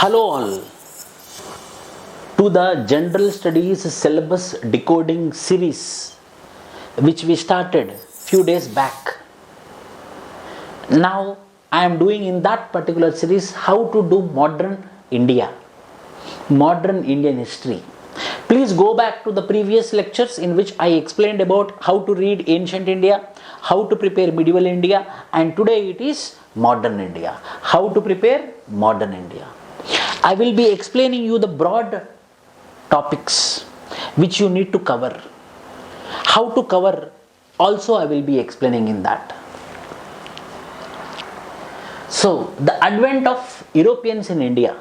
Hello all to the General Studies Syllabus Decoding series which we started few days back. Now I am doing in that particular series how to do modern India, modern Indian history. Please go back to the previous lectures in which I explained about how to read ancient India, how to prepare medieval India, and today it is modern India. How to prepare modern India. I will be explaining you the broad topics which you need to cover. How to cover also I will be explaining in that. So the advent of Europeans in India.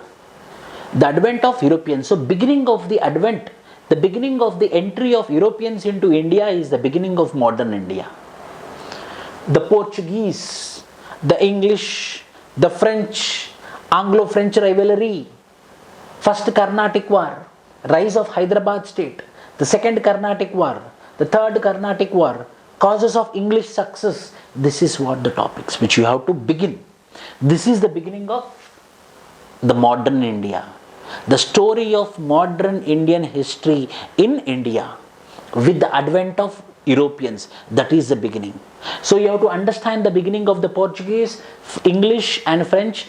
The advent of Europeans. So beginning of the advent, the beginning of the entry of Europeans into India is the beginning of modern India. The Portuguese, the English, the French, Anglo-French rivalry, first Carnatic War, rise of Hyderabad state, the second Carnatic War, the third Carnatic War, causes of English success. This is what the topics which you have to begin. This is the beginning of the modern India. The story of modern Indian history in India with the advent of Europeans. That is the beginning. So you have to understand the beginning of the Portuguese, English and French.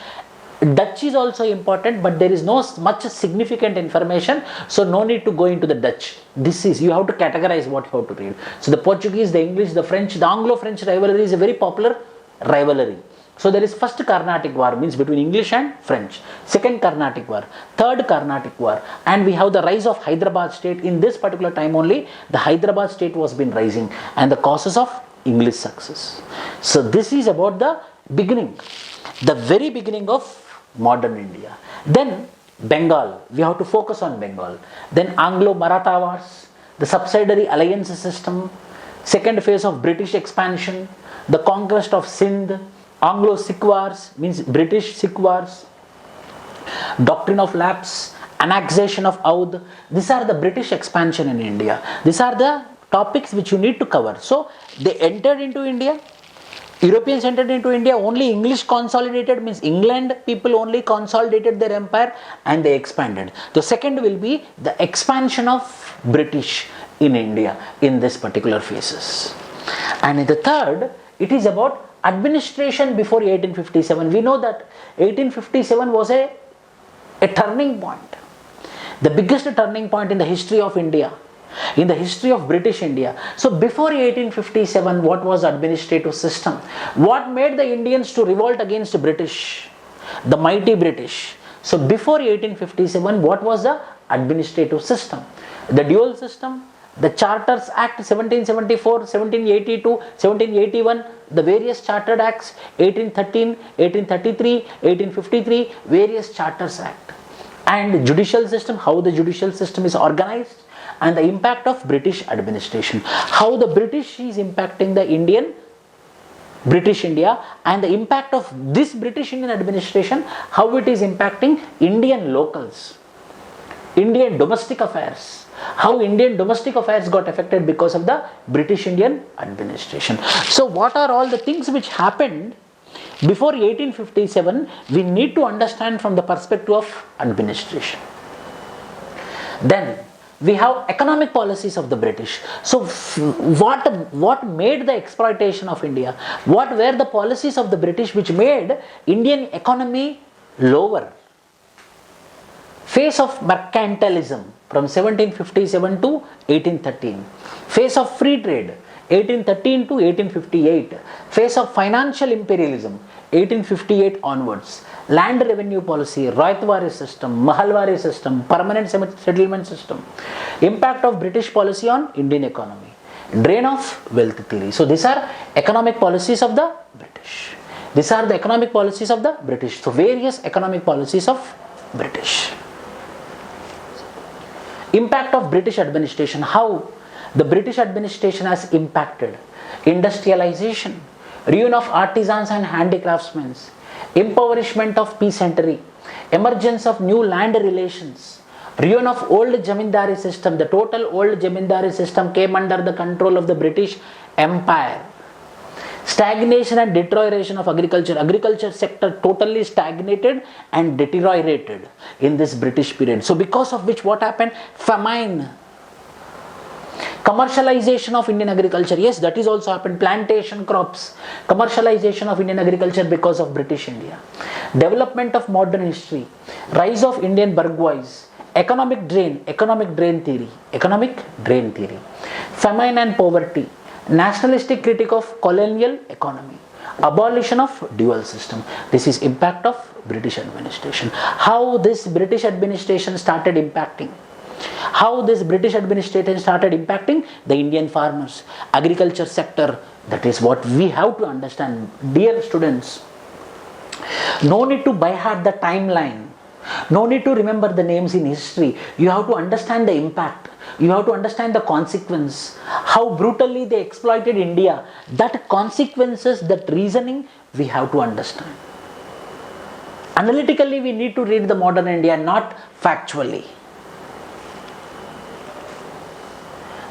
Dutch is also important, but there is no much significant information, so no need to go into the Dutch. This is, you have to categorize what you have to read. So the Portuguese, the English, the French, the Anglo-French rivalry is a very popular rivalry. So there is first Carnatic War, means between English and French, second Carnatic War, third Carnatic War, and we have the rise of Hyderabad state. In this particular time only, the Hyderabad state was been rising and the causes of English success. So this is about the beginning, the very beginning of modern India. Then Bengal, we have to focus on Bengal. Then Anglo-Maratha Wars, the subsidiary alliance system, second phase of British expansion, the conquest of Sindh, Anglo-Sikh Wars, means British-Sikh Wars, doctrine of lapse, annexation of Oudh. These are the British expansion in India. These are the topics which you need to cover. So they entered into India. Europeans entered into India, only English consolidated, means England people only consolidated their empire and they expanded. The second will be the expansion of British in India in this particular phases. And in the third, it is about administration before 1857. We know that 1857 was a turning point, the biggest turning point in the history of India, in the history of British India. So before 1857, what was the administrative system? What made the Indians to revolt against British, the mighty British? So before 1857, what was the administrative system? The dual system, the Charters Act 1774, 1782, 1781, the various Chartered Acts, 1813, 1833, 1853, various Charters Act. And judicial system, how the judicial system is organized, and the impact of British administration, how the British is impacting the British India, and the impact of this British Indian administration, how it is impacting Indian locals, Indian domestic affairs, how Indian domestic affairs got affected because of the British Indian administration. So what are all the things which happened before 1857, we need to understand from the perspective of administration. Then we have economic policies of the British. So what made the exploitation of India? What were the policies of the British which made Indian economy lower? Phase of mercantilism from 1757 to 1813. Phase of free trade 1813 to 1858. Phase of financial imperialism 1858 onwards. Land revenue policy, Royatwari system, Mahalwari system, permanent settlement system. Impact of British policy on Indian economy. Drain of wealth theory. So these are economic policies of the British. These are the economic policies of the British. So various economic policies of British. Impact of British administration. How the British administration has impacted industrialization, ruin of artisans and handicraftsmen, impoverishment of peasantry, emergence of new land relations, ruin of old Jamindari system. The total old Jamindari system came under the control of the British Empire. Stagnation and deterioration of agriculture. Agriculture sector totally stagnated and deteriorated in this British period. So because of which what happened? Famine. Commercialization of Indian agriculture. Yes, that is also happened. Plantation crops. Commercialization of Indian agriculture because of British India. Development of modern history. Rise of Indian bourgeoisie. Economic drain theory. Famine and poverty. Nationalistic critique of colonial economy. Abolition of dual system. This is impact of British administration. How this British administration started impacting? How this British administration started impacting the Indian farmers, agriculture sector. That is what we have to understand. Dear students, no need to by heart the timeline. No need to remember the names in history. You have to understand the impact. You have to understand the consequence. How brutally they exploited India. That consequences, that reasoning, we have to understand. Analytically, we need to read the modern India, not factually.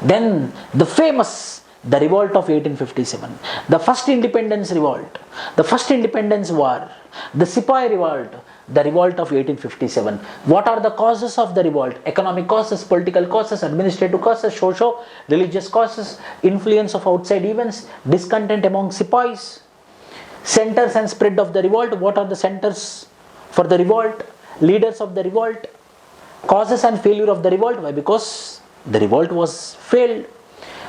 Then the famous, the revolt of 1857, the first independence revolt, the first independence war, the Sepoy revolt, the revolt of 1857. What are the causes of the revolt? Economic causes, political causes, administrative causes, socio-religious causes, influence of outside events, discontent among sepoys, centers and spread of the revolt. What are the centers for the revolt? Leaders of the revolt, causes and failure of the revolt. Why? Because the revolt was failed.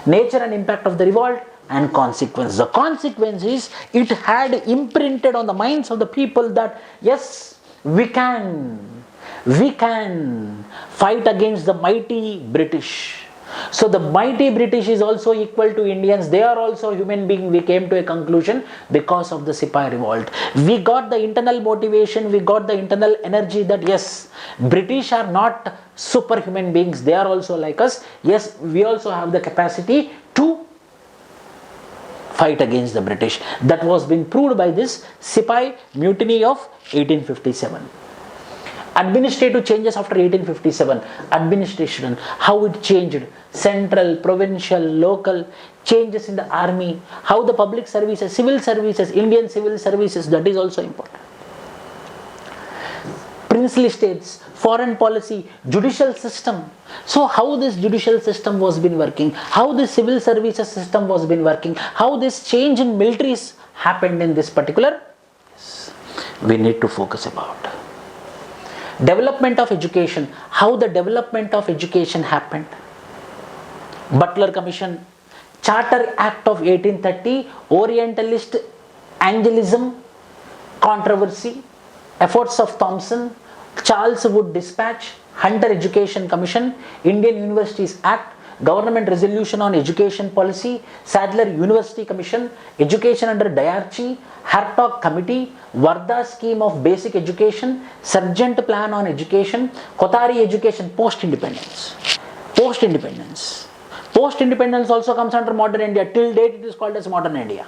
Nature and impact of the revolt and consequence. The consequence is it had imprinted on the minds of the people that yes, we can fight against the mighty British. So the mighty British is also equal to Indians. They are also human beings. We came to a conclusion because of the Sepoy revolt. We got the internal motivation. We got the internal energy that yes, British are not superhuman beings. They are also like us. Yes, we also have the capacity to fight against the British. That was being proved by this Sepoy mutiny of 1857. Administrative changes after 1857. Administration, how it changed. Central, provincial, local, changes in the army, how the public services, civil services, Indian civil services, that is also important. Princely states, foreign policy, judicial system. So how this judicial system was been working, how this civil services system was been working, how this change in militaries happened in this particular, we need to focus about. Development of education, how the development of education happened. Butler Commission, Charter Act of 1830, Orientalist Angelism controversy, efforts of Thomson, Charles Wood Dispatch, Hunter Education Commission, Indian Universities Act, Government Resolution on Education Policy, Sadler University Commission, Education under Diarchy, Hartog Committee, Varda Scheme of Basic Education, Sargent Plan on Education, Kothari Education, Post-Independence. Post-Independence. Post-Independence also comes under modern India. Till date it is called as modern India.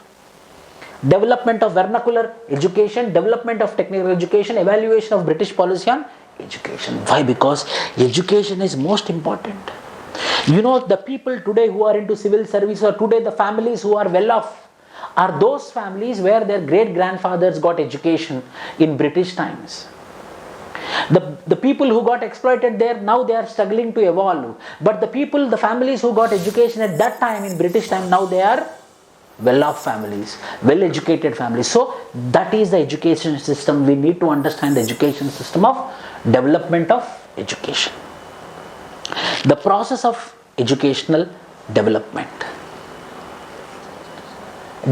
Development of vernacular education, development of technical education, evaluation of British policy on education. Why? Because education is most important. You know, the people today who are into civil service, or today the families who are well off, are those families where their great grandfathers got education in British times. The people who got exploited there, now they are struggling to evolve. But the people, the families who got education at that time in British time, now they are well-off families, well-educated families. So that is the education system. We need to understand the education system of development of education. The process of educational development.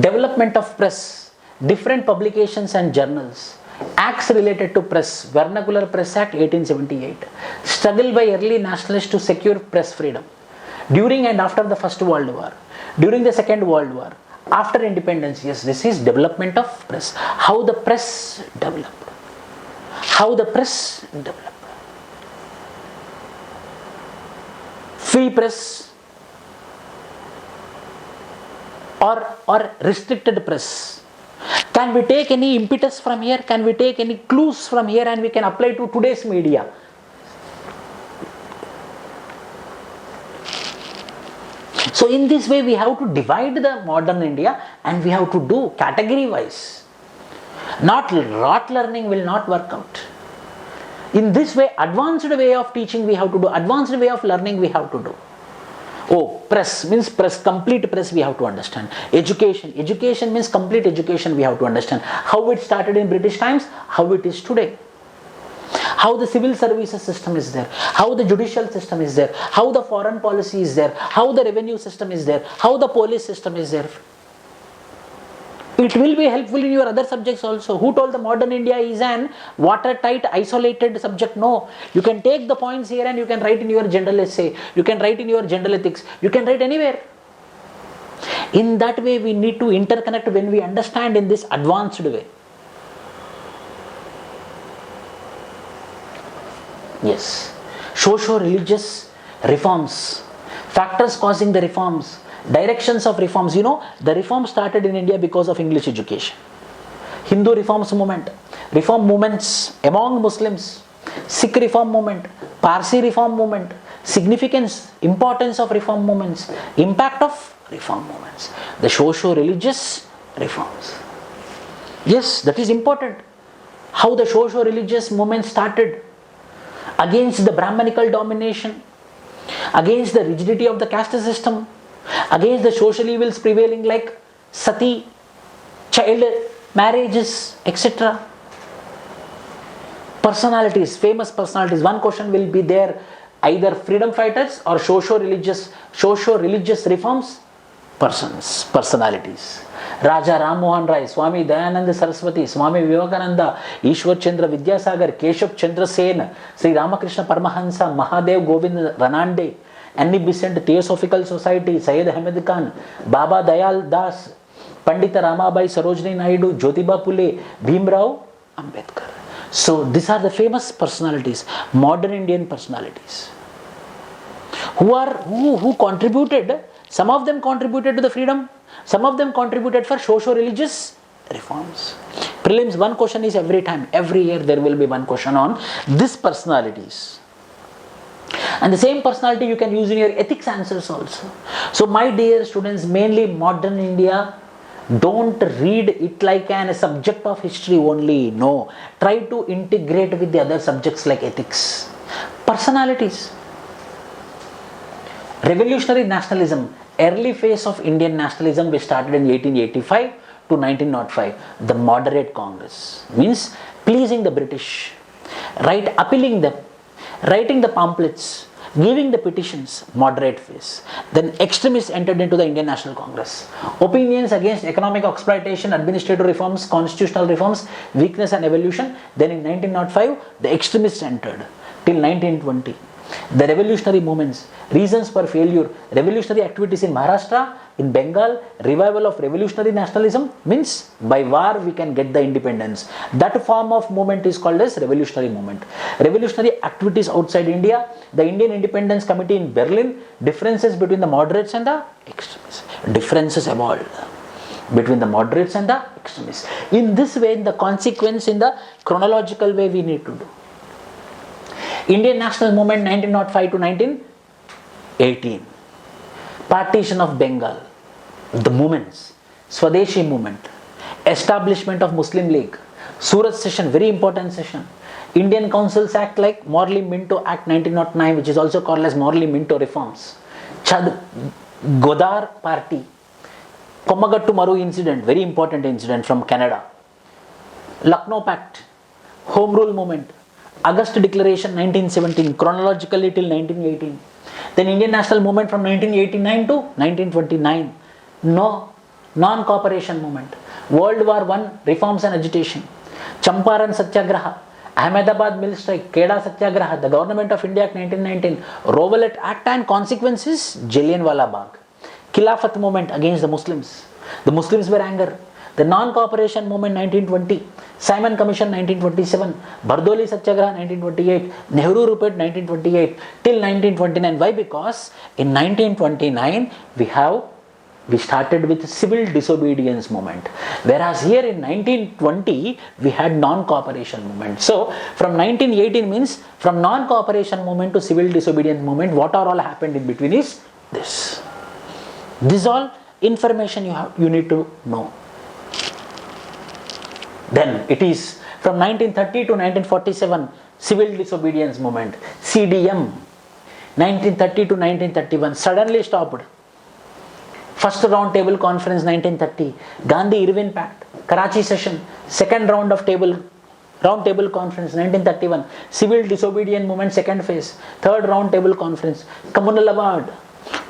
Development of press, different publications and journals. Acts related to press, Vernacular Press Act 1878. Struggle by early nationalists to secure press freedom. During and after the First World War, during the Second World War, after independence, yes, this is development of press. How the press developed. How the press developed. Free press or restricted press. Can we take any impetus from here? Can we take any clues from here and we can apply to today's media? So in this way we have to divide the modern India and we have to do category wise. Not rote learning will not work out. In this way, advanced way of teaching we have to do, advanced way of learning we have to do. Oh, press means press, complete press we have to understand. Education, education means complete education we have to understand. How it started in British times, how it is today. How the civil services system is there, how the judicial system is there, how the foreign policy is there, how the revenue system is there, how the police system is there. It will be helpful in your other subjects also. Who told the modern India is an watertight, isolated subject? No. You can take the points here and you can write in your general essay, you can write in your general ethics, you can write anywhere. In that way, we need to interconnect when we understand in this advanced way. Yes. Socio-religious reforms, factors causing the reforms, directions of reforms. You know, the reform started in India because of English education. Hindu reforms movement, reform movements among Muslims, Sikh reform movement, Parsi reform movement, significance, importance of reform movements, impact of reform movements, the socio-religious reforms. Yes, that is important. How the socio-religious movement started against the Brahmanical domination, against the rigidity of the caste system, against the social evils prevailing like sati, child marriages, etc. Personalities, famous personalities. One question will be there, either freedom fighters or socio-religious reforms personalities. Raja Ram Mohan Rai, Swami Dayananda Saraswati, Swami Vivekananda, Ishwar Chandra Vidyasagar, Keshav Chandra Sen, Sri Ramakrishna Paramahansa, Mahadev Govind Ranande, Annie Besant Theosophical Society, Syed Ahmed Khan, Baba Dayal Das, Pandita Ramabai Sarojini Naidu, Jyotiba Phule, Bhimrao Ambedkar. So these are the famous personalities, modern Indian personalities, who contributed. Some of them contributed to the freedom, some of them contributed for socio-religious reforms. Prelims, one question is every time, every year there will be one question on these personalities. And the same personality you can use in your ethics answers also. So my dear students, mainly modern India, don't read it like a subject of history only. No. Try to integrate with the other subjects like ethics. Personalities. Revolutionary nationalism. Early phase of Indian nationalism which started in 1885 to 1905. The moderate Congress. Means pleasing the British. Right? Appealing them. Writing the pamphlets. Giving the petitions, moderate phase. Then extremists entered into the Indian National Congress. Opinions against economic exploitation, administrative reforms, constitutional reforms, weakness and evolution. Then in 1905, the extremists entered till 1920. The revolutionary movements, reasons for failure, revolutionary activities in Maharashtra, in Bengal, revival of revolutionary nationalism means by war we can get the independence. That form of movement is called as revolutionary movement. Revolutionary activities outside India, the Indian Independence Committee in Berlin, differences between the moderates and the extremists. Differences evolved between the moderates and the extremists. In this way, in the consequence, in the chronological way we need to do. Indian National Movement 1905 to 1918. Partition of Bengal. The movements. Swadeshi movement. Establishment of Muslim League. Surat session, very important session. Indian Councils Act like Morley Minto Act 1909, which is also called as Morley Minto reforms. Chad Godar Party. Komagattu Maru incident, very important incident from Canada. Lucknow Pact. Home Rule movement. August Declaration 1917, chronologically till 1918. Then Indian National Movement from 1989 to 1929. No, non-cooperation movement. World War I, reforms and agitation. Champaran Satyagraha, Ahmedabad Mill Strike, Keda Satyagraha, the Government of India Act 1919, Rowlatt Act and consequences, Jallianwala Bagh. Khilafat movement against the Muslims. The Muslims were angry. The non-cooperation movement 1920, Simon Commission 1927, Bardoli Satyagraha 1928, Nehru Report 1928 till 1929. Why? Because in 1929 we started with civil disobedience movement, whereas here in 1920 we had non-cooperation movement. So from 1918 means from non-cooperation movement to civil disobedience movement, what are all happened in between is this. This all information you need to know. Then it is from 1930 to 1947, civil disobedience movement, CDM. 1930 to 1931, suddenly stopped. First round table conference 1930, Gandhi-Irwin Pact, Karachi session, second round table conference 1931, civil disobedience movement second phase, third round table conference, communal award,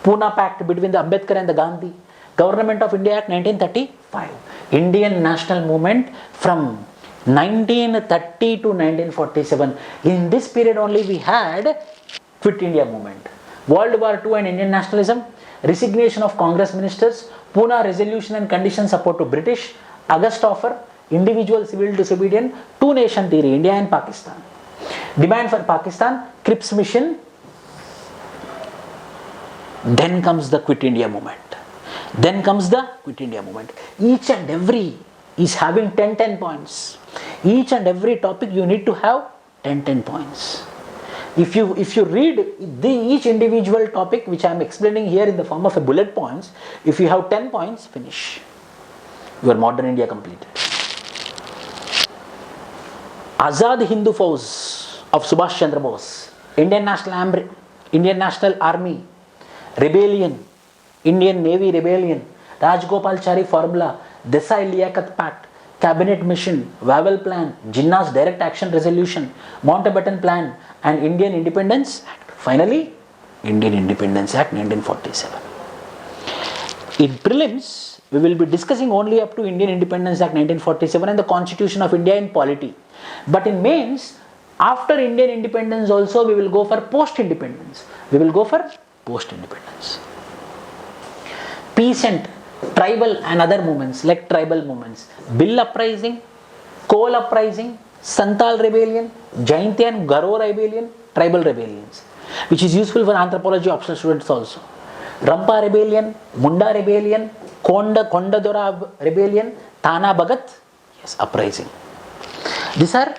Pune Pact between the Ambedkar and the Gandhi, Government of India Act 1935, Indian national movement from 1930 to 1947. In this period only we had Quit India movement, World War II and Indian nationalism, resignation of Congress ministers, Pune resolution and condition support to British, August offer, individual civil disobedience, two nation theory, India and Pakistan, demand for Pakistan, Cripps mission. Then comes the Quit India movement. Each and every is having 10 points. Each and every topic you need to have 10 points. If you read each individual topic which I am explaining here in the form of a bullet points, if you have 10 points, finish. Your modern India completed. Azad Hindu Fauj of Subhash Chandra Bose, Indian National Army, rebellion, Indian Navy rebellion, Rajgopalachari formula, Desai-Liaquat Pact, Cabinet mission, Wavell plan, Jinnah's direct action resolution, Mountbatten plan, and Indian Independence Act. Finally, Indian Independence Act 1947. In prelims, we will be discussing only up to Indian Independence Act 1947 and the Constitution of India in polity. But in mains, after Indian independence also we will go for post-independence. Peasant, tribal and other movements like tribal movements, Bill uprising, Coal uprising, Santal rebellion, Jaintia and Garo rebellion, tribal rebellions, which is useful for anthropology optional students also. Rampa rebellion, Munda rebellion, Kondadora rebellion, Tana Bhagat, yes, uprising. These are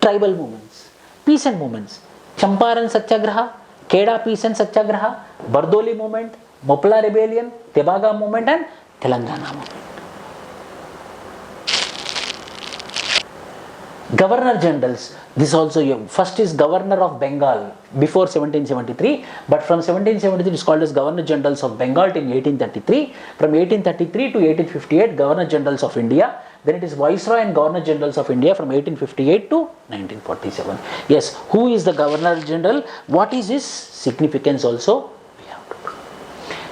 tribal movements. Peasant movements, Champaran Satyagraha, Keda Peasant Satyagraha, Bardoli movement, Mopla rebellion, Tebaga movement and Telangana movement. Governor Generals, this also, first is Governor of Bengal before 1773, but from 1773 it is called as Governor Generals of Bengal till 1833. From 1833 to 1858, Governor Generals of India. Then it is Viceroy and Governor Generals of India from 1858 to 1947. Yes, who is the Governor General? What is his significance also? We have to know.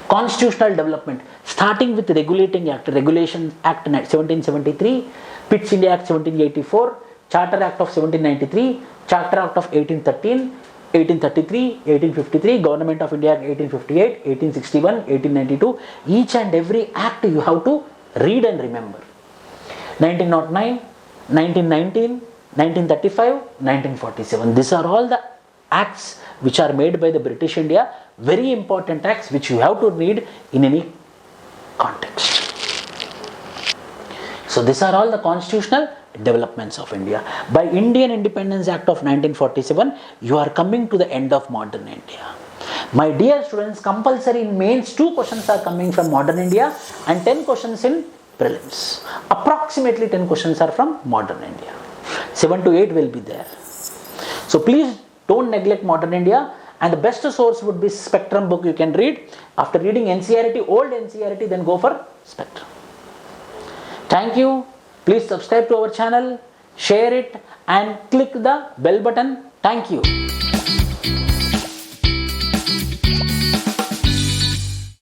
Constitutional development, starting with the Regulating Act, Regulation Act 1773, Pitt's India Act 1784, Charter Act of 1793, Charter Act of 1813, 1833, 1853, Government of India Act 1858, 1861, 1892. Each and every act you have to read and remember. 1909, 1919, 1935, 1947. These are all the acts which are made by the British India. Very important acts which you have to read in any context. So these are all the constitutional developments of India. By Indian Independence Act of 1947, you are coming to the end of modern India. My dear students, compulsory in mains 2 questions are coming from modern India and 10 questions in prelims. Approximately 10 questions are from modern India. 7 to 8 will be there. So please don't neglect modern India, and the best source would be Spectrum book you can read. After reading NCERT, old NCERT, then go for Spectrum. Thank you. Please subscribe to our channel, share it and click the bell button. Thank you.